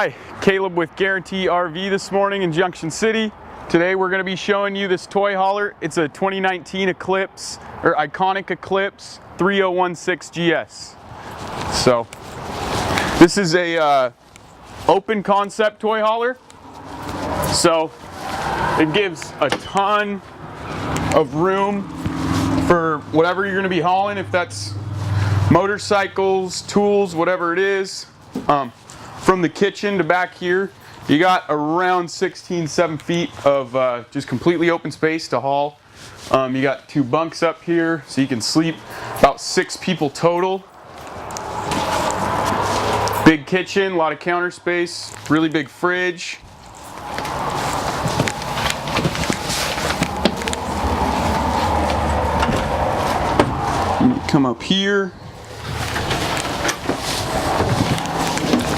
Hi, Caleb with Guaranty RV this morning in Junction City. Today we're going to be showing you this toy hauler. It's a 2019 Eclipse, or iconic Eclipse 3016 GS. So this is a open concept toy hauler. So it gives a ton of room for whatever you're going to be hauling, if that's motorcycles, tools, whatever it is. From the kitchen to back here, you got around 7 feet of just completely open space to haul. You got 2 bunks up here, so you can sleep about 6 people total. Big kitchen, a lot of counter space, really big fridge. Come up here.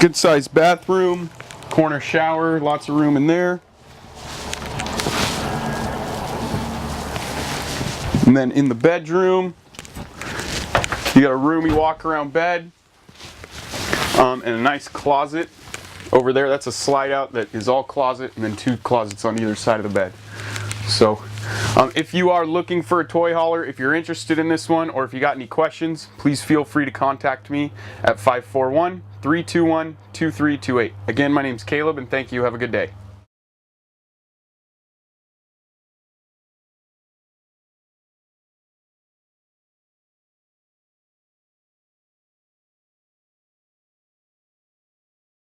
Good sized bathroom, corner shower, lots of room in there. And then in the bedroom, you got a roomy walk around bed and a nice closet over there. That's a slide out that is all closet, and then 2 closets on either side of the bed. So if you are looking for a toy hauler, if you're interested in this one, or if you got any questions, please feel free to contact me at 541-321-2328. Again, my name's Caleb, and thank you. Have a good day.